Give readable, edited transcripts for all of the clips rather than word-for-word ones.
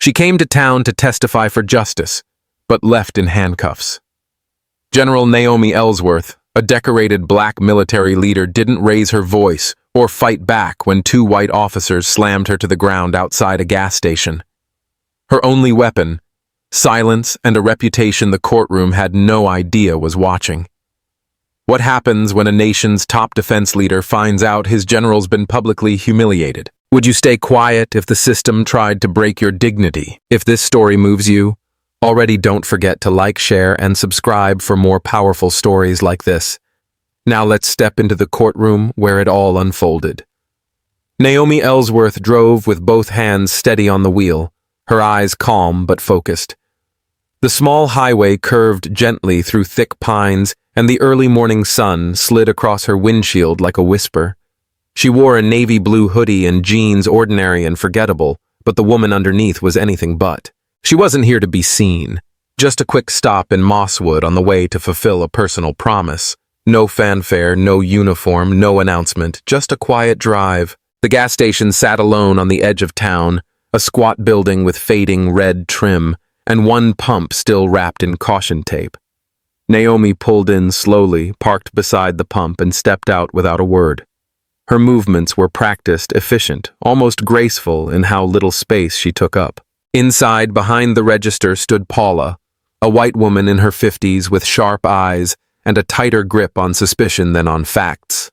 She came to town to testify for justice, but left in handcuffs. General Naomi Ellsworth, a decorated black military leader, didn't raise her voice or fight back when two white officers slammed her to the ground outside a gas station. Her only weapon, silence and a reputation the courtroom had no idea was watching. What happens when a nation's top defense leader finds out his general's been publicly humiliated? Would you stay quiet if the system tried to break your dignity? If this story moves you, already don't forget to like, share, and subscribe for more powerful stories like this. Now let's step into the courtroom where it all unfolded. Naomi Ellsworth drove with both hands steady on the wheel, her eyes calm but focused. The small highway curved gently through thick pines, and the early morning sun slid across her windshield like a whisper. She wore a navy blue hoodie and jeans, ordinary and forgettable, but the woman underneath was anything but. She wasn't here to be seen. Just a quick stop in Mosswood on the way to fulfill a personal promise. No fanfare, no uniform, no announcement, just a quiet drive. The gas station sat alone on the edge of town, a squat building with fading red trim, and one pump still wrapped in caution tape. Naomi pulled in slowly, parked beside the pump, and stepped out without a word. Her movements were practiced, efficient, almost graceful in how little space she took up. Inside, behind the register, stood Paula, a white woman in her 50s with sharp eyes and a tighter grip on suspicion than on facts.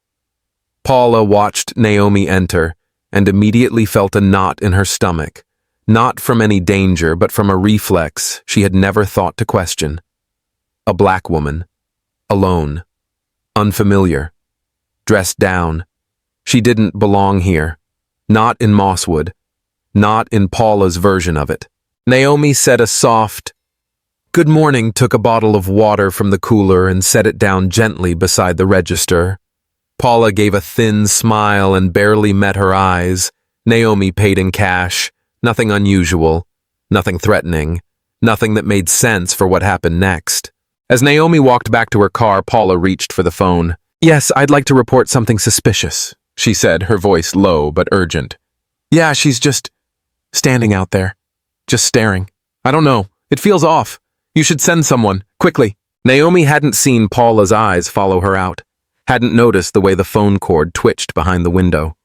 Paula watched Naomi enter and immediately felt a knot in her stomach, not from any danger but from a reflex she had never thought to question. A black woman, alone, unfamiliar, dressed down. She didn't belong here, not in Mosswood, not in Paula's version of it. Naomi said a soft, "Good morning," took a bottle of water from the cooler and set it down gently beside the register. Paula gave a thin smile and barely met her eyes. Naomi paid in cash, nothing unusual, nothing threatening, nothing that made sense for what happened next. As Naomi walked back to her car, Paula reached for the phone. "Yes, I'd like to report something suspicious," she said, her voice low but urgent. "Yeah, she's just standing out there, just staring. I don't know, it feels off. You should send someone, quickly." Naomi hadn't seen Paula's eyes follow her out, hadn't noticed the way the phone cord twitched behind the window.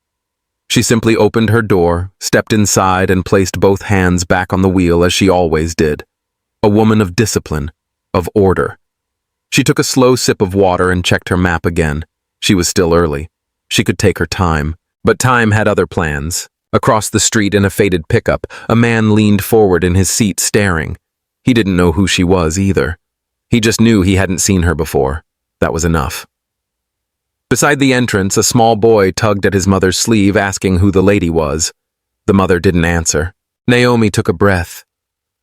She simply opened her door, stepped inside, and placed both hands back on the wheel as she always did. A woman of discipline, of order. She took a slow sip of water and checked her map again. She was still early. She could take her time, but time had other plans. Across the street in a faded pickup, a man leaned forward in his seat staring. He didn't know who she was either. He just knew he hadn't seen her before. That was enough. Beside the entrance, a small boy tugged at his mother's sleeve, asking who the lady was. The mother didn't answer. Naomi took a breath.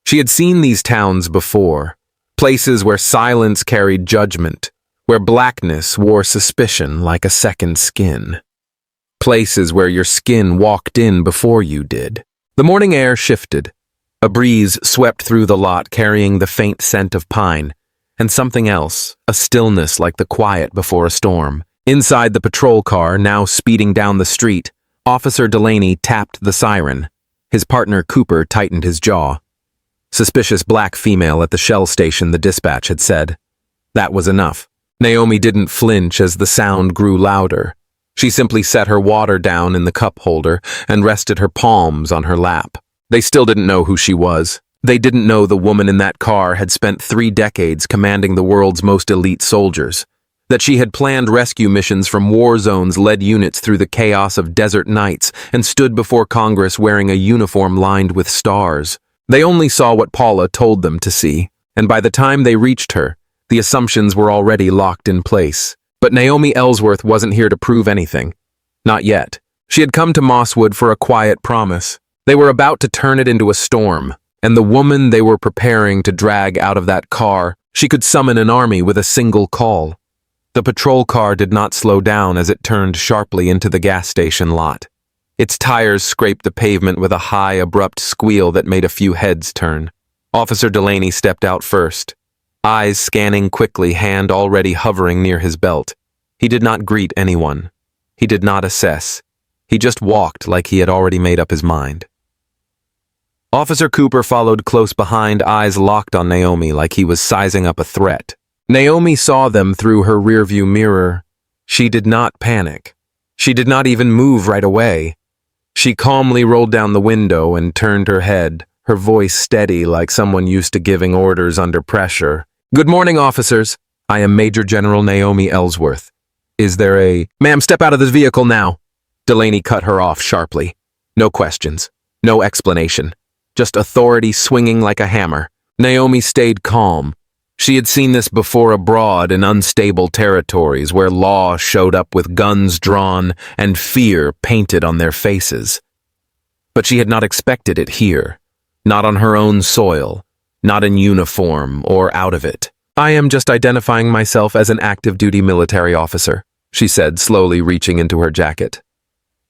She had seen these towns before. Places where silence carried judgment, where blackness wore suspicion like a second skin. Places where your skin walked in before you did. The morning air shifted. A breeze swept through the lot, carrying the faint scent of pine, and something else, a stillness like the quiet before a storm. Inside the patrol car, now speeding down the street, Officer Delaney tapped the siren. His partner Cooper tightened his jaw. "Suspicious black female at the Shell station," the dispatch had said. That was enough. Naomi didn't flinch as the sound grew louder. She simply set her water down in the cup holder and rested her palms on her lap. They still didn't know who she was. They didn't know the woman in that car had spent 3 decades commanding the world's most elite soldiers. That she had planned rescue missions from war zones, led units through the chaos of desert nights, and stood before Congress wearing a uniform lined with stars. They only saw what Paula told them to see, and by the time they reached her, the assumptions were already locked in place. But Naomi Ellsworth wasn't here to prove anything. Not yet. She had come to Mosswood for a quiet promise. They were about to turn it into a storm, and the woman they were preparing to drag out of that car, she could summon an army with a single call. The patrol car did not slow down as it turned sharply into the gas station lot. Its tires scraped the pavement with a high, abrupt squeal that made a few heads turn. Officer Delaney stepped out first, eyes scanning quickly, hand already hovering near his belt. He did not greet anyone. He did not assess. He just walked like he had already made up his mind. Officer Cooper followed close behind, eyes locked on Naomi like he was sizing up a threat. Naomi saw them through her rearview mirror. She did not panic. She did not even move right away. She calmly rolled down the window and turned her head, her voice steady like someone used to giving orders under pressure. "Good morning, officers. I am Major General Naomi Ellsworth. Is there a—" "Ma'am, step out of this vehicle now." Delaney cut her off sharply. No questions. No explanation. Just authority swinging like a hammer. Naomi stayed calm. She had seen this before abroad in unstable territories where law showed up with guns drawn and fear painted on their faces. But she had not expected it here. Not on her own soil. Not in uniform or out of it. "I am just identifying myself as an active-duty military officer," she said, slowly reaching into her jacket.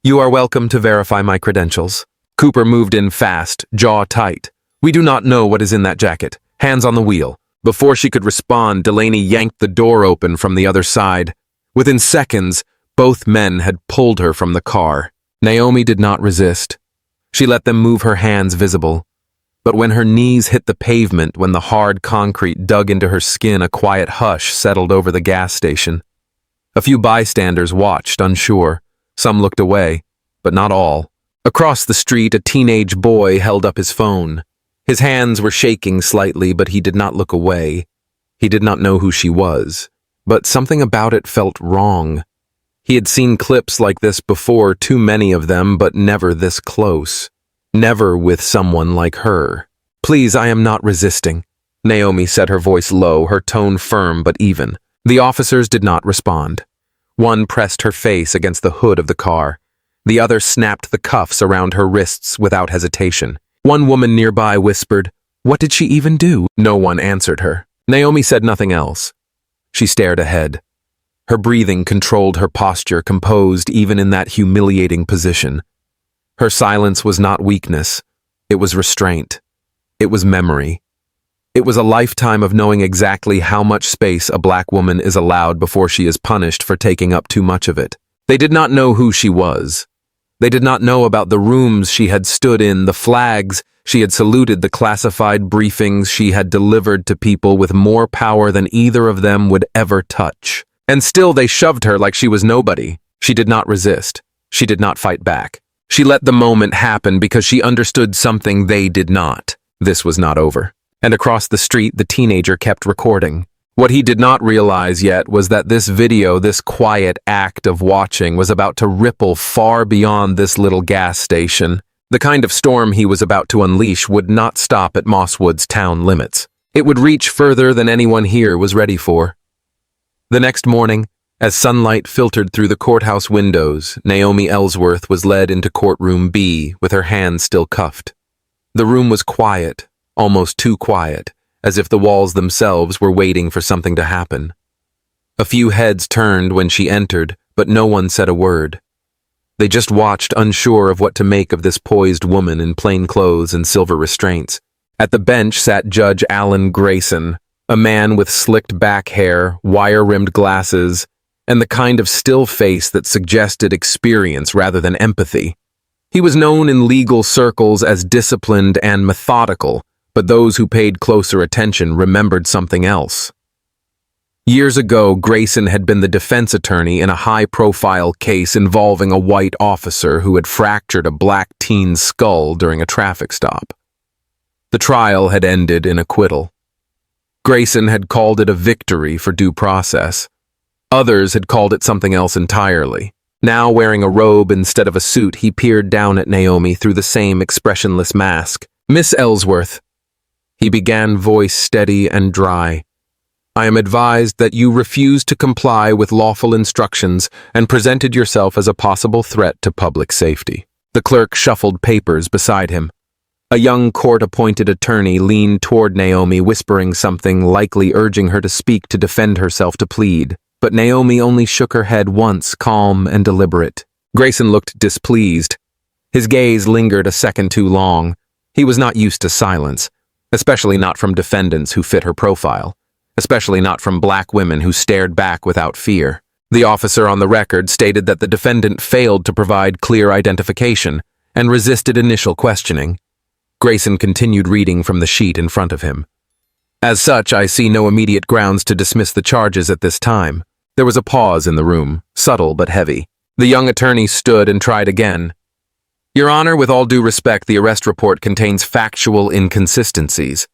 "You are welcome to verify my credentials." Cooper moved in fast, jaw tight. "We do not know what is in that jacket. Hands on the wheel." Before she could respond, Delaney yanked the door open from the other side. Within seconds, both men had pulled her from the car. Naomi did not resist. She let them move her hands visible. But when her knees hit the pavement, when the hard concrete dug into her skin, a quiet hush settled over the gas station. A few bystanders watched, unsure. Some looked away, but not all. Across the street, a teenage boy held up his phone. His hands were shaking slightly, but he did not look away. He did not know who she was, but something about it felt wrong. He had seen clips like this before, too many of them, but never this close. Never with someone like her. "Please, I am not resisting," Naomi said, her voice low, her tone firm but even. The officers did not respond. One pressed her face against the hood of the car. The other snapped the cuffs around her wrists without hesitation. One woman nearby whispered, "What did she even do?" No one answered her. Naomi said nothing else. She stared ahead. Her breathing controlled her posture, composed even in that humiliating position. Her silence was not weakness. It was restraint. It was memory. It was a lifetime of knowing exactly how much space a black woman is allowed before she is punished for taking up too much of it. They did not know who she was. They did not know about the rooms she had stood in, the flags she had saluted, the classified briefings she had delivered to people with more power than either of them would ever touch. And still they shoved her like she was nobody. She did not resist. She did not fight back. She let the moment happen because she understood something they did not. This was not over. And across the street, the teenager kept recording. What he did not realize yet was that this video, this quiet act of watching, was about to ripple far beyond this little gas station. The kind of storm he was about to unleash would not stop at Mosswood's town limits. It would reach further than anyone here was ready for. The next morning, as sunlight filtered through the courthouse windows, Naomi Ellsworth was led into Courtroom B with her hands still cuffed. The room was quiet, almost too quiet, as if the walls themselves were waiting for something to happen. A few heads turned when she entered, but no one said a word. They just watched, unsure of what to make of this poised woman in plain clothes and silver restraints. At the bench sat Judge Alan Grayson, a man with slicked back hair, wire-rimmed glasses, and the kind of still face that suggested experience rather than empathy. He was known in legal circles as disciplined and methodical, but those who paid closer attention remembered something else. Years ago, Grayson had been the defense attorney in a high-profile case involving a white officer who had fractured a black teen's skull during a traffic stop. The trial had ended in acquittal. Grayson had called it a victory for due process. Others had called it something else entirely. Now, wearing a robe instead of a suit, he peered down at Naomi through the same expressionless mask. "Miss Ellsworth," he began, voice steady and dry, "I am advised that you refused to comply with lawful instructions and presented yourself as a possible threat to public safety." The clerk shuffled papers beside him. A young court-appointed attorney leaned toward Naomi, whispering something, likely urging her to speak, to defend herself, to plead. But Naomi only shook her head once, calm and deliberate. Grayson looked displeased. His gaze lingered a second too long. He was not used to silence, especially not from defendants who fit her profile, especially not from black women who stared back without fear. The officer on the record stated that the defendant failed to provide clear identification and resisted initial questioning. Grayson continued reading from the sheet in front of him. As such, I see no immediate grounds to dismiss the charges at this time. There was a pause in the room, subtle but heavy. The young attorney stood and tried again. Your Honor, with all due respect, the arrest report contains factual inconsistencies,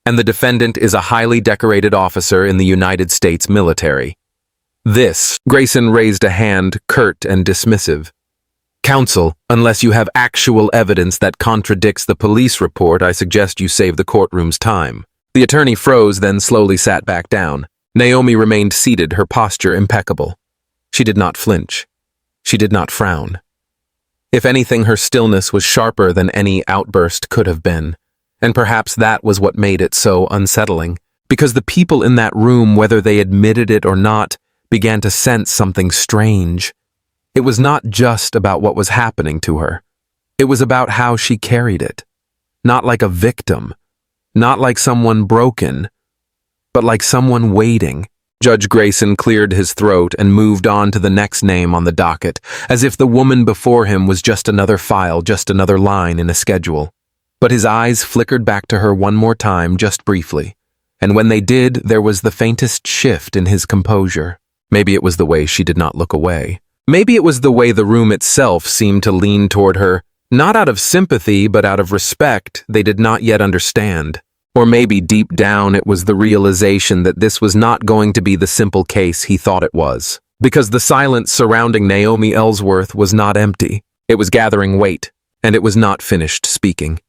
and the defendant is a highly decorated officer in the United States military. This, Grayson raised a hand, curt and dismissive. Counsel, unless you have actual evidence that contradicts the police report, I suggest you save the courtroom's time. The attorney froze, then slowly sat back down. Naomi remained seated, her posture impeccable. She did not flinch. She did not frown. If anything, her stillness was sharper than any outburst could have been, and perhaps that was what made it so unsettling, because the people in that room, whether they admitted it or not, began to sense something strange. It was not just about what was happening to her. It was about how she carried it. Not like a victim, not like someone broken, but like someone waiting. Judge Grayson cleared his throat and moved on to the next name on the docket, as if the woman before him was just another file, just another line in a schedule. But his eyes flickered back to her one more time, just briefly, and when they did, there was the faintest shift in his composure. Maybe it was the way she did not look away. Maybe it was the way the room itself seemed to lean toward her, not out of sympathy, but out of respect they did not yet understand. Or maybe deep down it was the realization that this was not going to be the simple case he thought it was. Because the silence surrounding Naomi Ellsworth was not empty. It was gathering weight, and it was not finished speaking.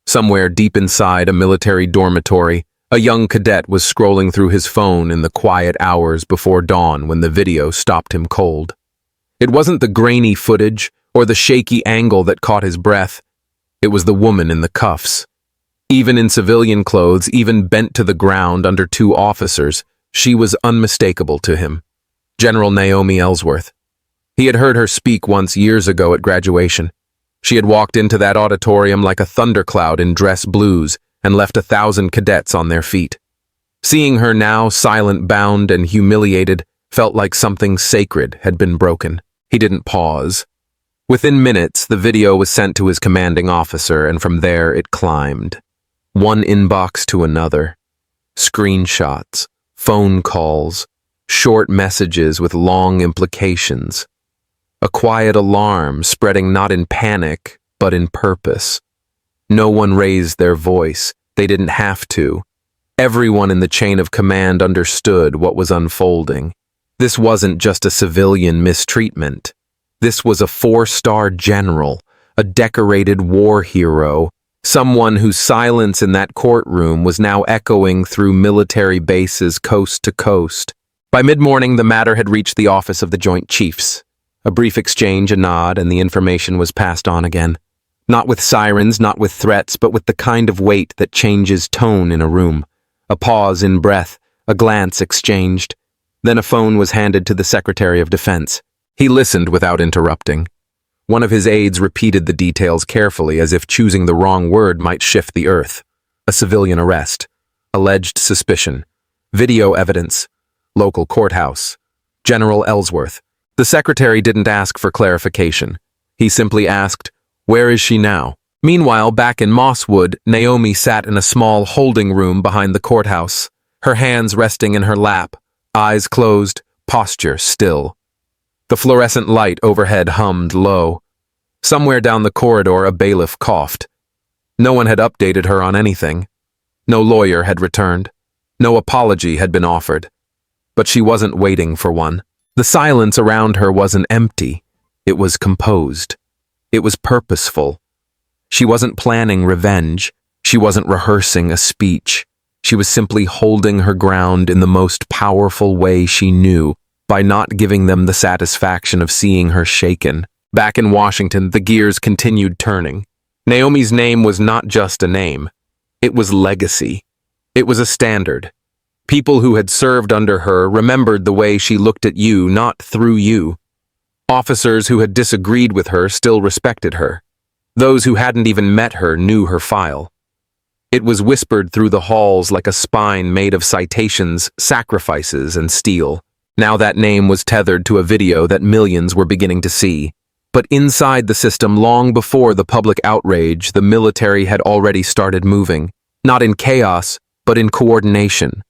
Somewhere deep inside a military dormitory, a young cadet was scrolling through his phone in the quiet hours before dawn when the video stopped him cold. It wasn't the grainy footage or the shaky angle that caught his breath. It was the woman in the cuffs. Even in civilian clothes, even bent to the ground under two officers, she was unmistakable to him. General Naomi Ellsworth. He had heard her speak once years ago at graduation. She had walked into that auditorium like a thundercloud in dress blues and left 1,000 cadets on their feet. Seeing her now, silent, bound, and humiliated, felt like something sacred had been broken. He didn't pause. Within minutes, the video was sent to his commanding officer, and from there it climbed. One inbox to another. Screenshots, phone calls, short messages with long implications. A quiet alarm spreading not in panic, but in purpose. No one raised their voice. They didn't have to. Everyone in the chain of command understood what was unfolding. This wasn't just a civilian mistreatment. This was a 4-star general, a decorated war hero, someone whose silence in that courtroom was now echoing through military bases coast to coast. By mid-morning, the matter had reached the office of the Joint Chiefs. A brief exchange, a nod, and the information was passed on again. Not with sirens, not with threats, but with the kind of weight that changes tone in a room. A pause in breath, a glance exchanged. Then a phone was handed to the Secretary of Defense. He listened without interrupting. One of his aides repeated the details carefully, as if choosing the wrong word might shift the earth. A civilian arrest. Alleged suspicion. Video evidence. Local courthouse. General Ellsworth. The secretary didn't ask for clarification. He simply asked, "Where is she now?" Meanwhile, back in Mosswood, Naomi sat in a small holding room behind the courthouse, her hands resting in her lap, eyes closed, posture still. The fluorescent light overhead hummed low. Somewhere down the corridor, a bailiff coughed. No one had updated her on anything. No lawyer had returned. No apology had been offered. But she wasn't waiting for one. The silence around her wasn't empty. It was composed. It was purposeful. She wasn't planning revenge. She wasn't rehearsing a speech. She was simply holding her ground in the most powerful way she knew, by not giving them the satisfaction of seeing her shaken. Back in Washington, the gears continued turning. Naomi's name was not just a name. It was legacy. It was a standard. People who had served under her remembered the way she looked at you, not through you. Officers who had disagreed with her still respected her. Those who hadn't even met her knew her file. It was whispered through the halls like a spine made of citations, sacrifices, and steel. Now that name was tethered to a video that millions were beginning to see. But inside the system, long before the public outrage, the military had already started moving, not in chaos, but in coordination.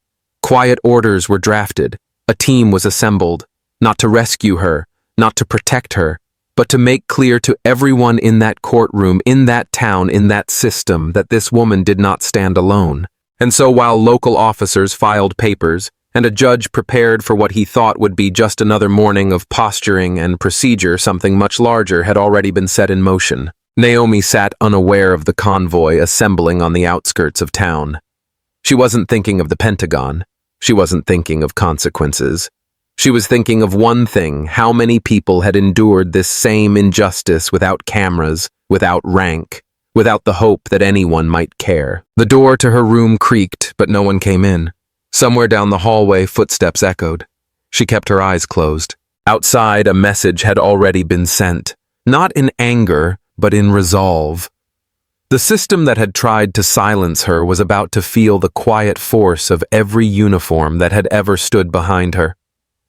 Quiet orders were drafted, a team was assembled, not to rescue her, not to protect her, but to make clear to everyone in that courtroom, in that town, in that system, that this woman did not stand alone. And so while local officers filed papers, and a judge prepared for what he thought would be just another morning of posturing and procedure, something much larger had already been set in motion. Naomi sat unaware of the convoy assembling on the outskirts of town. She wasn't thinking of the Pentagon. She wasn't thinking of consequences. She was thinking of one thing: how many people had endured this same injustice without cameras, without rank, without the hope that anyone might care. The door to her room creaked, but no one came in. Somewhere down the hallway, footsteps echoed. She kept her eyes closed. Outside, a message had already been sent, not in anger, but in resolve. The system that had tried to silence her was about to feel the quiet force of every uniform that had ever stood behind her.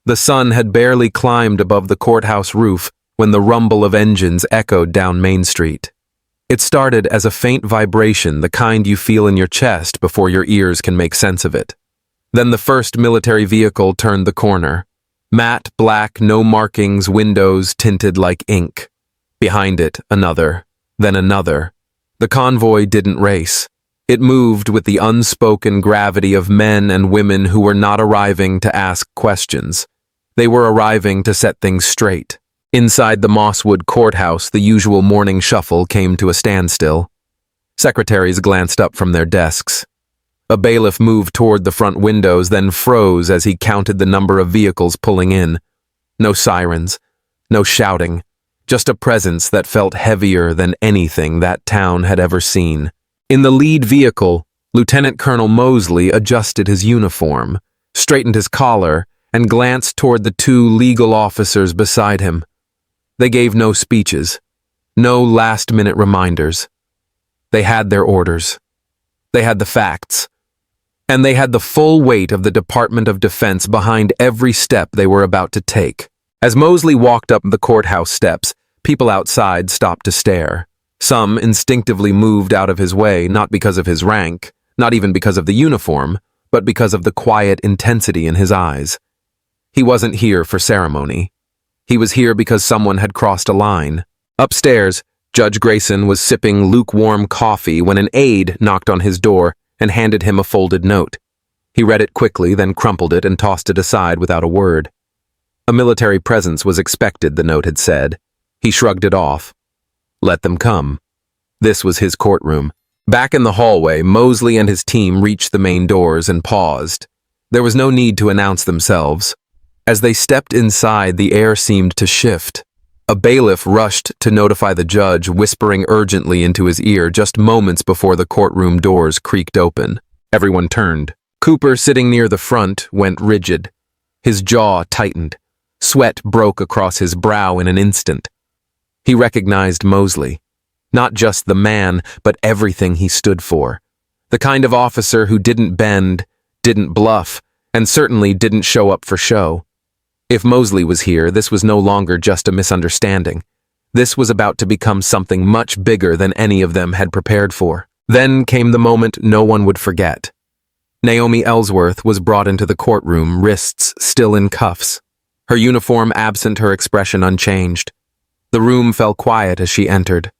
The sun had barely climbed above the courthouse roof when the rumble of engines echoed down Main Street. It started as a faint vibration, the kind you feel in your chest before your ears can make sense of it. Then the first military vehicle turned the corner. Matte black, no markings, windows tinted like ink. Behind it, another, then another. The convoy didn't race. It moved with the unspoken gravity of men and women who were not arriving to ask questions. They were arriving to set things straight. Inside the Mosswood courthouse, the usual morning shuffle came to a standstill. Secretaries glanced up from their desks. A bailiff moved toward the front windows, then froze as he counted the number of vehicles pulling in. No sirens, no shouting, just a presence that felt heavier than anything that town had ever seen. In the lead vehicle, Lieutenant Colonel Mosley adjusted his uniform, straightened his collar, and glanced toward the two legal officers beside him. They gave no speeches, no last-minute reminders. They had their orders. They had the facts. And they had the full weight of the Department of Defense behind every step they were about to take. As Mosley walked up the courthouse steps, people outside stopped to stare. Some instinctively moved out of his way, not because of his rank, not even because of the uniform, but because of the quiet intensity in his eyes. He wasn't here for ceremony. He was here because someone had crossed a line. Upstairs, Judge Grayson was sipping lukewarm coffee when an aide knocked on his door and handed him a folded note. He read it quickly, then crumpled it and tossed it aside without a word. A military presence was expected, the note had said. He shrugged it off. Let them come. This was his courtroom. Back in the hallway, Mosley and his team reached the main doors and paused. There was no need to announce themselves. As they stepped inside, the air seemed to shift. A bailiff rushed to notify the judge, whispering urgently into his ear just moments before the courtroom doors creaked open. Everyone turned. Cooper, sitting near the front, went rigid. His jaw tightened. Sweat broke across his brow in an instant. He recognized Mosley. Not just the man, but everything he stood for. The kind of officer who didn't bend, didn't bluff, and certainly didn't show up for show. If Mosley was here, this was no longer just a misunderstanding. This was about to become something much bigger than any of them had prepared for. Then came the moment no one would forget. Naomi Ellsworth was brought into the courtroom, wrists still in cuffs. Her uniform absent, her expression unchanged. The room fell quiet as she entered.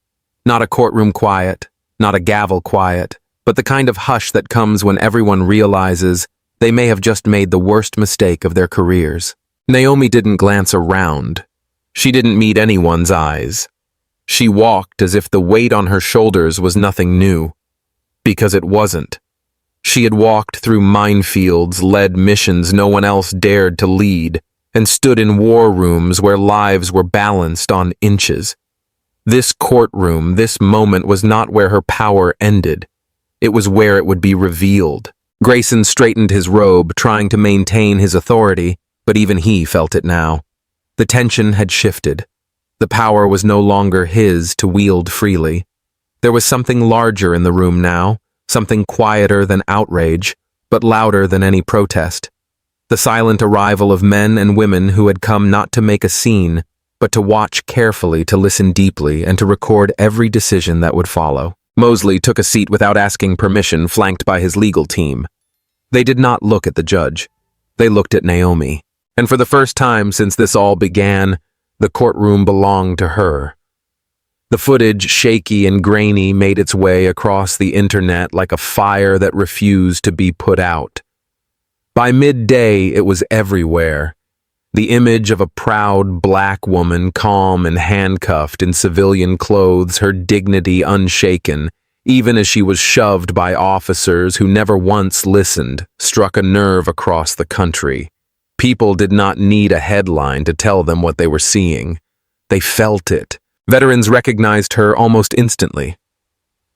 Not a courtroom quiet, not a gavel quiet, but the kind of hush that comes when everyone realizes they may have just made the worst mistake of their careers. Naomi didn't glance around. She didn't meet anyone's eyes. She walked as if the weight on her shoulders was nothing new. Because it wasn't. She had walked through minefields, led missions no one else dared to lead, and stood in war rooms where lives were balanced on inches. This courtroom, this moment was not where her power ended. It was where it would be revealed. Grayson straightened his robe, trying to maintain his authority, but even he felt it now. The tension had shifted. The power was no longer his to wield freely. There was something larger in the room now, something quieter than outrage, but louder than any protest. The silent arrival of men and women who had come not to make a scene, but to watch carefully, to listen deeply, and to record every decision that would follow. Mosley took a seat without asking permission, flanked by his legal team. They did not look at the judge. They looked at Naomi. And for the first time since this all began, the courtroom belonged to her. The footage, shaky and grainy, made its way across the internet like a fire that refused to be put out. By midday, it was everywhere. The image of a proud black woman, calm and handcuffed in civilian clothes, her dignity unshaken, even as she was shoved by officers who never once listened, struck a nerve across the country. People did not need a headline to tell them what they were seeing. They felt it. Veterans recognized her almost instantly.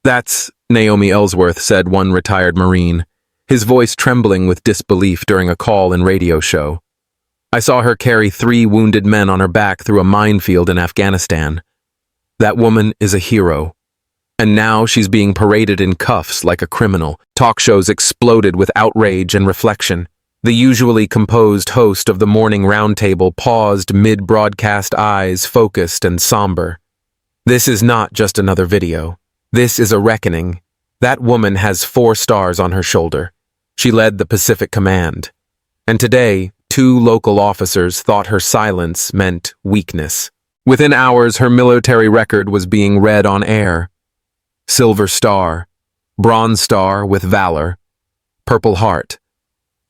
"That's Naomi Ellsworth," said one retired Marine, his voice trembling with disbelief during a call-in radio show. "I saw her carry 3 wounded men on her back through a minefield in Afghanistan. That woman is a hero. And now she's being paraded in cuffs like a criminal." Talk shows exploded with outrage and reflection. The usually composed host of the morning roundtable paused mid-broadcast, eyes focused and somber. "This is not just another video. This is a reckoning. That woman has 4 stars on her shoulder. She led the Pacific Command. And today, 2 local officers thought her silence meant weakness. Within hours, her military record was being read on air. Silver Star, Bronze Star with Valor, Purple Heart,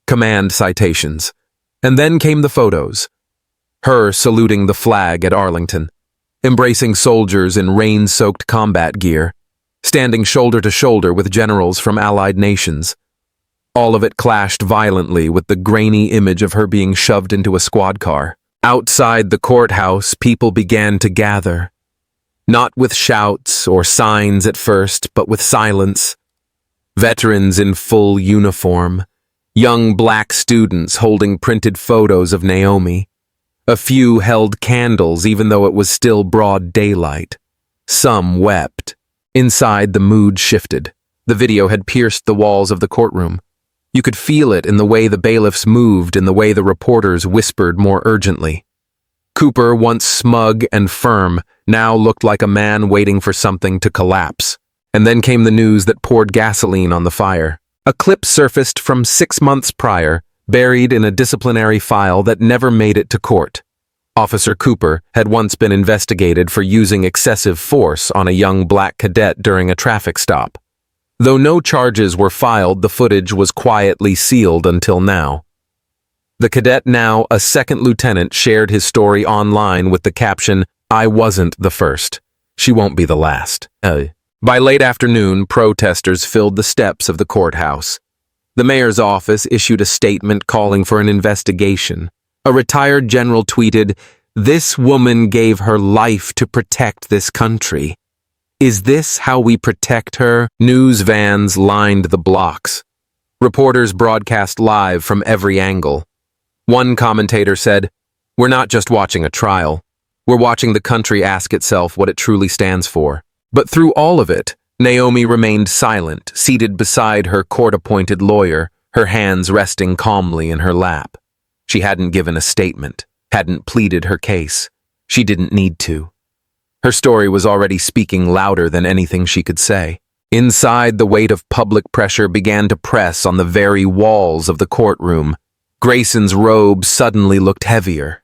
command citations. And then came the photos. Her saluting the flag at Arlington, embracing soldiers in rain-soaked combat gear, standing shoulder to shoulder with generals from allied nations. All of it clashed violently with the grainy image of her being shoved into a squad car. Outside the courthouse, people began to gather. Not with shouts or signs at first, but with silence. Veterans in full uniform, young black students holding printed photos of Naomi. A few held candles even though it was still broad daylight. Some wept. Inside, the mood shifted. The video had pierced the walls of the courtroom. You could feel it in the way the bailiffs moved, in the way the reporters whispered more urgently. Cooper, once smug and firm, now looked like a man waiting for something to collapse. And then came the news that poured gasoline on the fire. A clip surfaced from 6 months prior, buried in a disciplinary file that never made it to court. Officer Cooper had once been investigated for using excessive force on a young black cadet during a traffic stop. Though no charges were filed, the footage was quietly sealed until now. The cadet, now a second lieutenant, shared his story online with the caption, "I wasn't the first. She won't be the last." By late afternoon, protesters filled the steps of the courthouse. The mayor's office issued a statement calling for an investigation. A retired general tweeted, "This woman gave her life to protect this country. Is this how we protect her?" News vans lined the blocks. Reporters broadcast live from every angle. One commentator said, "We're not just watching a trial. We're watching the country ask itself what it truly stands for." But through all of it, Naomi remained silent, seated beside her court-appointed lawyer, her hands resting calmly in her lap. She hadn't given a statement, hadn't pleaded her case. She didn't need to. Her story was already speaking louder than anything she could say. Inside, the weight of public pressure began to press on the very walls of the courtroom. Grayson's robe suddenly looked heavier.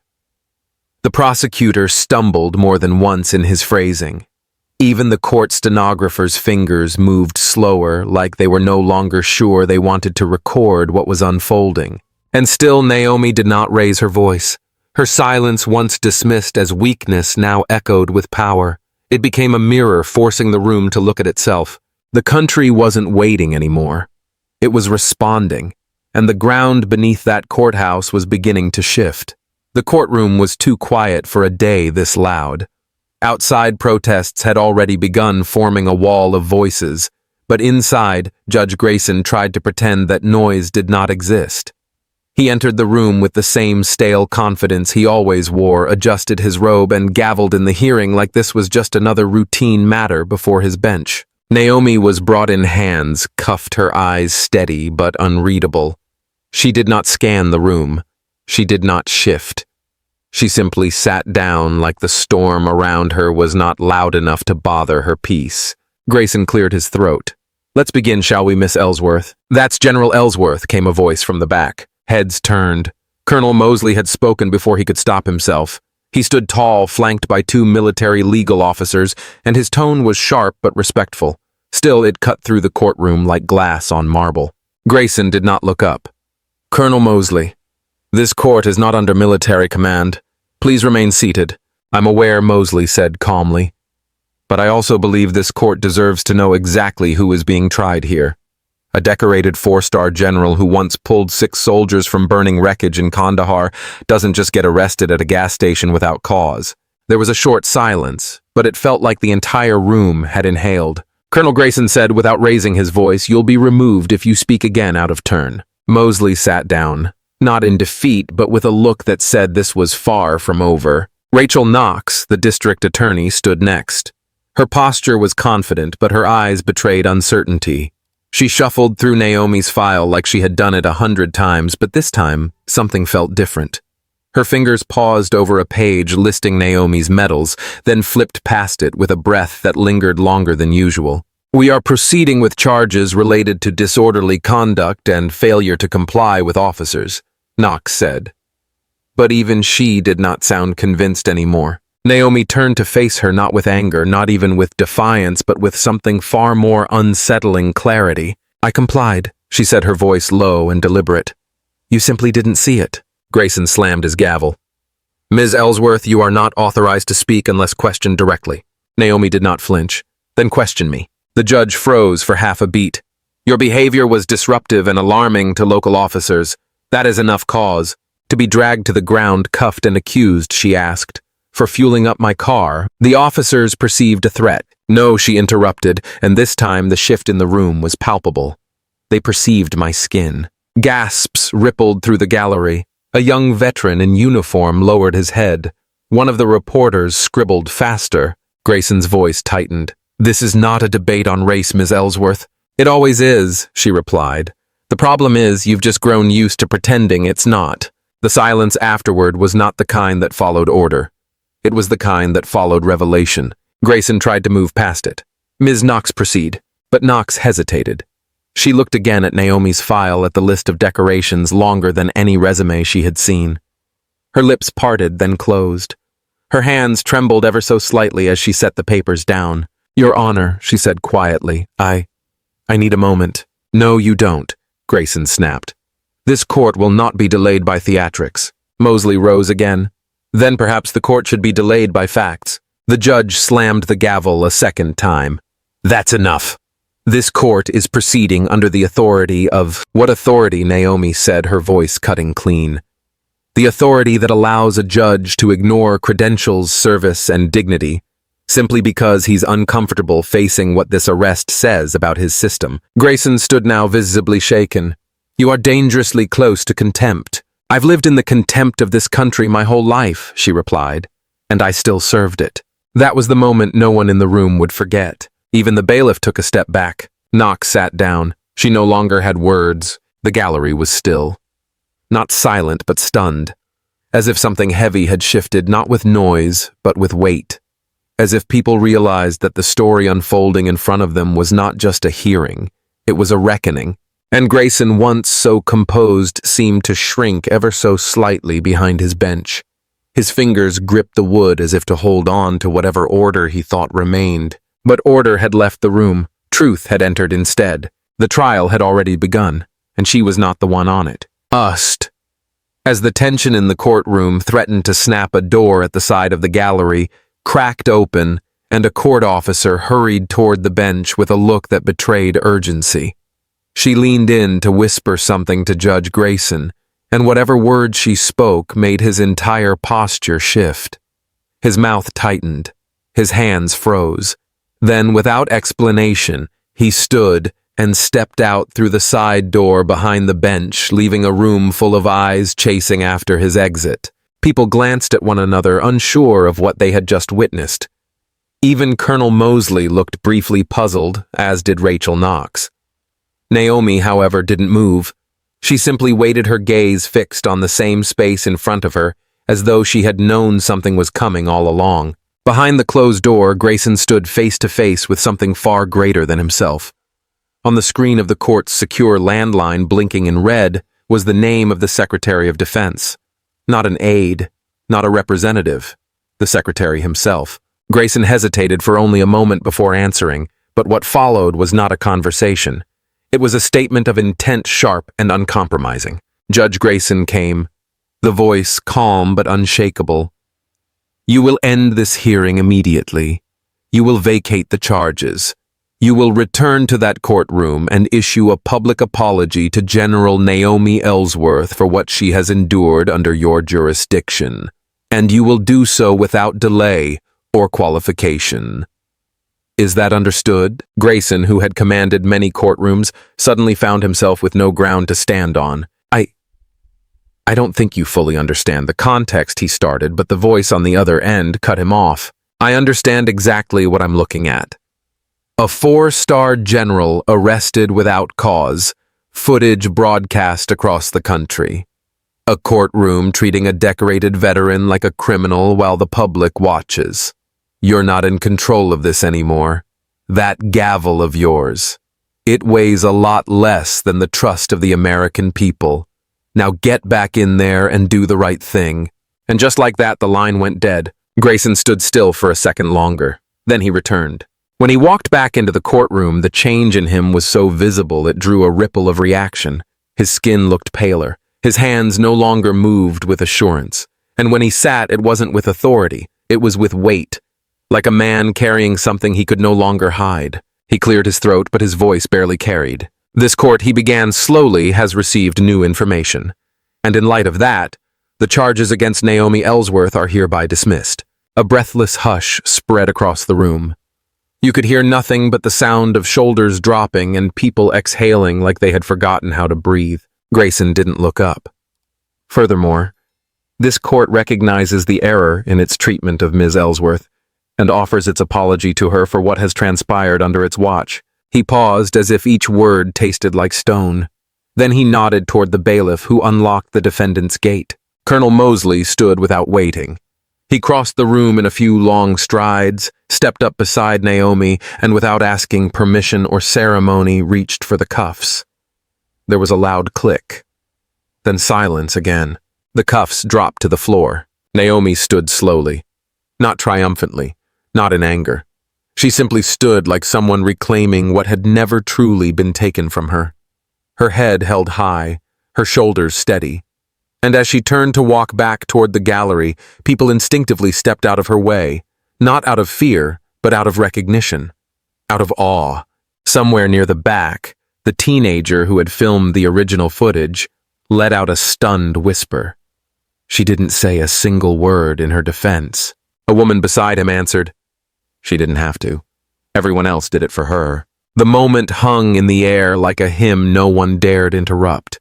The prosecutor stumbled more than once in his phrasing. Even the court stenographer's fingers moved slower, like they were no longer sure they wanted to record what was unfolding. And still Naomi did not raise her voice. Her silence, once dismissed as weakness, now echoed with power. It became a mirror, forcing the room to look at itself. The country wasn't waiting anymore. It was responding, and the ground beneath that courthouse was beginning to shift. The courtroom was too quiet for a day this loud. Outside, protests had already begun, forming a wall of voices, but inside, Judge Grayson tried to pretend that noise did not exist. He entered the room with the same stale confidence he always wore, adjusted his robe, and gavelled in the hearing like this was just another routine matter before his bench. Naomi was brought in, hands cuffed, her eyes steady but unreadable. She did not scan the room. She did not shift. She simply sat down like the storm around her was not loud enough to bother her peace. Grayson cleared his throat. "Let's begin, shall we, Miss Ellsworth?" "That's General Ellsworth," came a voice from the back. Heads turned. Colonel Mosley had spoken before he could stop himself. He stood tall, flanked by two military legal officers, and his tone was sharp but respectful. Still, it cut through the courtroom like glass on marble. Grayson did not look up. "Colonel Mosley, this court is not under military command. Please remain seated." "I'm aware," Mosley said calmly. "But I also believe this court deserves to know exactly who is being tried here. A decorated 4-star general who once pulled 6 soldiers from burning wreckage in Kandahar doesn't just get arrested at a gas station without cause." There was a short silence, but it felt like the entire room had inhaled. Colonel Grayson said without raising his voice, "You'll be removed if you speak again out of turn." Mosley sat down, not in defeat, but with a look that said this was far from over. Rachel Knox, the district attorney, stood next. Her posture was confident, but her eyes betrayed uncertainty. She shuffled through Naomi's file like she had done it 100 times, but this time, something felt different. Her fingers paused over a page listing Naomi's medals, then flipped past it with a breath that lingered longer than usual. "We are proceeding with charges related to disorderly conduct and failure to comply with officers," Knox said. But even she did not sound convinced anymore. Naomi turned to face her, not with anger, not even with defiance, but with something far more unsettling clarity. "I complied," she said, her voice low and deliberate. "You simply didn't see it." Grayson slammed his gavel. "Ms. Ellsworth, you are not authorized to speak unless questioned directly." Naomi did not flinch. "Then question me." The judge froze for half a beat. "Your behavior was disruptive and alarming to local officers. That is enough cause. To be dragged to the ground, cuffed and accused," she asked. "For fueling up my car." The officers perceived a threat. "No," she interrupted, and this time the shift in the room was palpable. "They perceived my skin." Gasps rippled through the gallery. A young veteran in uniform lowered his head. One of the reporters scribbled faster. Grayson's voice tightened. "This is not a debate on race, Ms. Ellsworth." "It always is," she replied. "The problem is you've just grown used to pretending it's not." The silence afterward was not the kind that followed order. It was the kind that followed revelation. Grayson tried to move past it. "Ms. Knox, proceed." But Knox hesitated. She looked again at Naomi's file, at the list of decorations longer than any resume she had seen. Her lips parted, then closed. Her hands trembled ever so slightly as she set the papers down. "Your Honor," she said quietly, I need a moment." "No, you don't," Grayson snapped. "This court will not be delayed by theatrics." Mosley rose again. "Then perhaps the court should be delayed by facts." The judge slammed the gavel a second time. "That's enough. This court is proceeding under the authority of—" "What authority?" Naomi said, her voice cutting clean. "The authority that allows a judge to ignore credentials, service, and dignity, simply because he's uncomfortable facing what this arrest says about his system." Grayson stood now visibly shaken. "You are dangerously close to contempt." "I've lived in the contempt of this country my whole life," she replied, "and I still served it." That was the moment no one in the room would forget. Even the bailiff took a step back. Knox sat down. She no longer had words. The gallery was still. Not silent, but stunned. As if something heavy had shifted, not with noise, but with weight. As if people realized that the story unfolding in front of them was not just a hearing, it was a reckoning. And Grayson, once so composed, seemed to shrink ever so slightly behind his bench. His fingers gripped the wood as if to hold on to whatever order he thought remained. But order had left the room. Truth had entered instead. The trial had already begun, and she was not the one on it. Ust. As the tension in the courtroom threatened to snap, a door at the side of the gallery cracked open, and a court officer hurried toward the bench with a look that betrayed urgency. She leaned in to whisper something to Judge Grayson, and whatever words she spoke made his entire posture shift. His mouth tightened. His hands froze. Then, without explanation, he stood and stepped out through the side door behind the bench, leaving a room full of eyes chasing after his exit. People glanced at one another, unsure of what they had just witnessed. Even Colonel Mosley looked briefly puzzled, as did Rachel Knox. Naomi, however, didn't move. She simply waited, her gaze fixed on the same space in front of her, as though she had known something was coming all along. Behind the closed door, Grayson stood face to face with something far greater than himself. On the screen of the court's secure landline blinking in red was the name of the Secretary of Defense. Not an aide, not a representative, the Secretary himself. Grayson hesitated for only a moment before answering, but what followed was not a conversation. It was a statement of intent, sharp and uncompromising. Judge Grayson came, the voice calm but unshakable. "You will end this hearing immediately. You will vacate the charges. You will return to that courtroom and issue a public apology to General Naomi Ellsworth for what she has endured under your jurisdiction. And you will do so without delay or qualification." Is that understood? Grayson, who had commanded many courtrooms, suddenly found himself with no ground to stand on. I don't think you fully understand the context, he started, but the voice on the other end cut him off. "I understand exactly what I'm looking at. A 4-star general arrested without cause, footage broadcast across the country. A courtroom treating a decorated veteran like a criminal while the public watches. You're not in control of this anymore. That gavel of yours. It weighs a lot less than the trust of the American people. Now get back in there and do the right thing." And just like that, the line went dead. Grayson stood still for a second longer. Then he returned. When he walked back into the courtroom, the change in him was so visible it drew a ripple of reaction. His skin looked paler. His hands no longer moved with assurance. And when he sat, it wasn't with authority. It was with weight. Like a man carrying something he could no longer hide. He cleared his throat, but his voice barely carried. "This court," he began slowly, "has received new information. And in light of that, the charges against Naomi Ellsworth are hereby dismissed." A breathless hush spread across the room. You could hear nothing but the sound of shoulders dropping and people exhaling like they had forgotten how to breathe. Grayson didn't look up. Furthermore, this court recognizes the error in its treatment of Ms. Ellsworth and offers its apology to her for what has transpired under its watch. He paused as if each word tasted like stone. Then he nodded toward the bailiff who unlocked the defendant's gate. Colonel Mosley stood without waiting. He crossed the room in a few long strides, stepped up beside Naomi, and without asking permission or ceremony reached for the cuffs. There was a loud click. Then silence again. The cuffs dropped to the floor. Naomi stood slowly. Not triumphantly, not in anger. She simply stood like someone reclaiming what had never truly been taken from her. Her head held high, her shoulders steady. And as she turned to walk back toward the gallery, people instinctively stepped out of her way, not out of fear, but out of recognition, out of awe. Somewhere near the back, the teenager who had filmed the original footage let out a stunned whisper. She didn't say a single word in her defense. A woman beside him answered, "She didn't have to. Everyone else did it for her." The moment hung in the air like a hymn no one dared interrupt.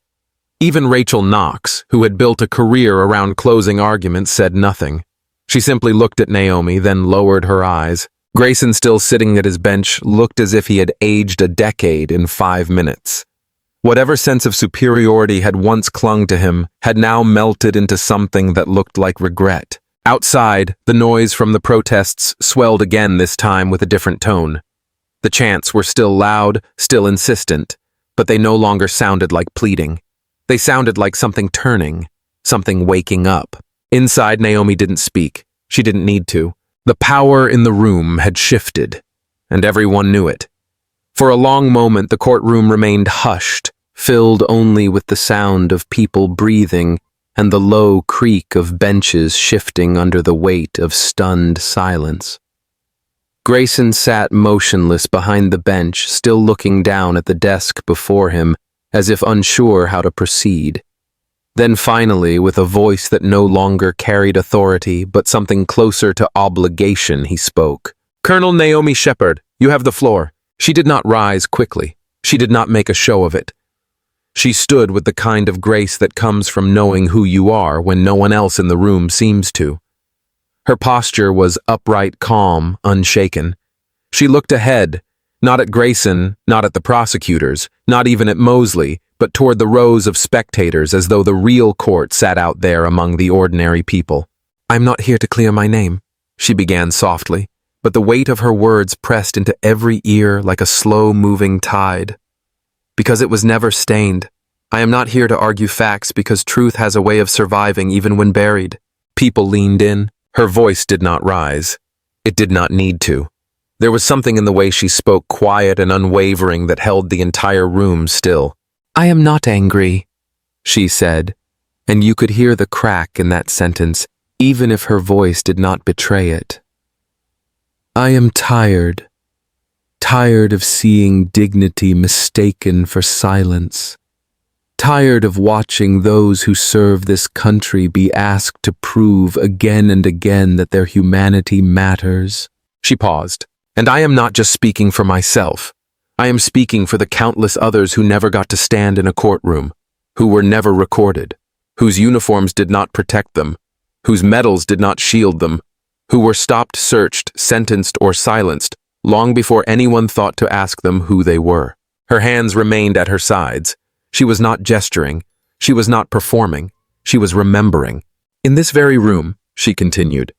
Even Rachel Knox, who had built a career around closing arguments, said nothing. She simply looked at Naomi, then lowered her eyes. Grayson, still sitting at his bench, looked as if he had aged a decade in 5 minutes. Whatever sense of superiority had once clung to him had now melted into something that looked like regret. Outside, the noise from the protests swelled again, this time with a different tone. The chants were still loud, still insistent, but they no longer sounded like pleading. They sounded like something turning, something waking up. Inside, Naomi didn't speak. She didn't need to. The power in the room had shifted, and everyone knew it. For a long moment, the courtroom remained hushed, filled only with the sound of people breathing and the low creak of benches shifting under the weight of stunned silence. Grayson sat motionless behind the bench, still looking down at the desk before him, as if unsure how to proceed. Then finally, with a voice that no longer carried authority, but something closer to obligation, he spoke. "Colonel Naomi Shepard, you have the floor." She did not rise quickly. She did not make a show of it. She stood with the kind of grace that comes from knowing who you are when no one else in the room seems to. Her posture was upright, calm, unshaken. She looked ahead, not at Grayson, not at the prosecutors, not even at Mosley, but toward the rows of spectators as though the real court sat out there among the ordinary people. "I'm not here to clear my name," she began softly, but the weight of her words pressed into every ear like a slow-moving tide. "Because it was never stained. I am not here to argue facts because truth has a way of surviving even when buried." People leaned in. Her voice did not rise. It did not need to. There was something in the way she spoke, quiet and unwavering, that held the entire room still. "I am not angry," she said, and you could hear the crack in that sentence, even if her voice did not betray it. "I am tired. Tired of seeing dignity mistaken for silence. Tired of watching those who serve this country be asked to prove again and again that their humanity matters." She paused. "And I am not just speaking for myself. I am speaking for the countless others who never got to stand in a courtroom, who were never recorded, whose uniforms did not protect them, whose medals did not shield them, who were stopped, searched, sentenced, or silenced long before anyone thought to ask them who they were." Her hands remained at her sides. She was not gesturing. She was not performing. She was remembering. "In this very room," she continued,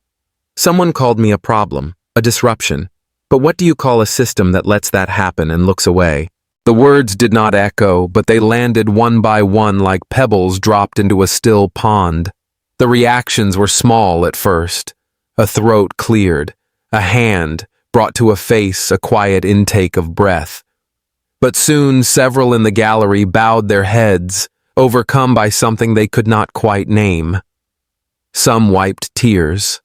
"someone called me a problem, a disruption. But what do you call a system that lets that happen and looks away?" The words did not echo, but they landed one by one like pebbles dropped into a still pond. The reactions were small at first. A throat cleared, a hand brought to a face, a quiet intake of breath. But soon several in the gallery bowed their heads, overcome by something they could not quite name. Some wiped tears.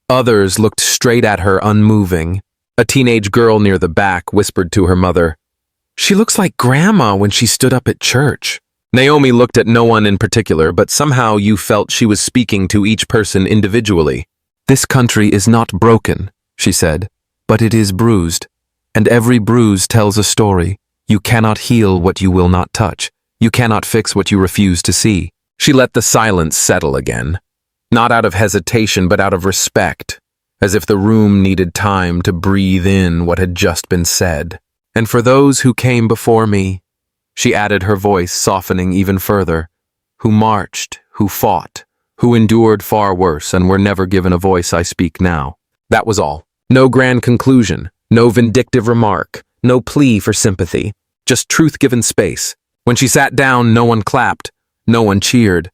Others looked straight at her, unmoving. A teenage girl near the back whispered to her mother, "She looks like Grandma when she stood up at church." Naomi looked at no one in particular, but somehow you felt she was speaking to each person individually. "This country is not broken," she said, "but it is bruised. And every bruise tells a story. You cannot heal what you will not touch. You cannot fix what you refuse to see." She let the silence settle again, not out of hesitation but out of respect, as if the room needed time to breathe in what had just been said. "And for those who came before me," she added, her voice softening even further, "who marched, who fought, who endured far worse and were never given a voice, I speak now." That was all. No grand conclusion, no vindictive remark, no plea for sympathy, just truth given space. When she sat down, no one clapped, no one cheered.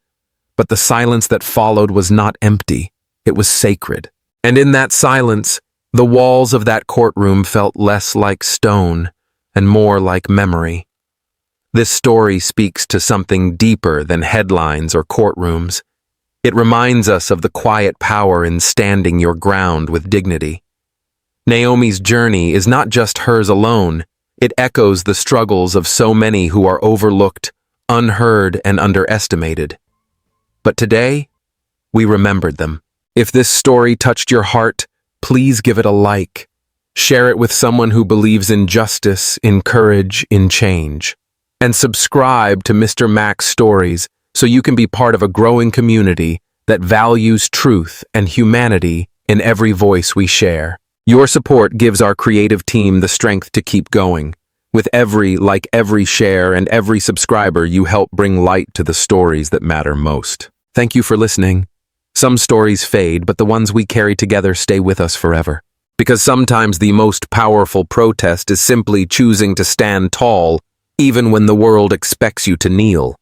But the silence that followed was not empty, it was sacred. And in that silence, the walls of that courtroom felt less like stone and more like memory. This story speaks to something deeper than headlines or courtrooms. It reminds us of the quiet power in standing your ground with dignity. Naomi's journey is not just hers alone. It echoes the struggles of so many who are overlooked, unheard, and underestimated. But today, we remembered them. If this story touched your heart, please give it a like. Share it with someone who believes in justice, in courage, in change. And subscribe to Mr. Mac's Stories so you can be part of a growing community that values truth and humanity in every voice we share. Your support gives our creative team the strength to keep going. With every share and every subscriber, you help bring light to the stories that matter most. Thank you for listening. Some stories fade, but the ones we carry together stay with us forever. Because sometimes the most powerful protest is simply choosing to stand tall, even when the world expects you to kneel.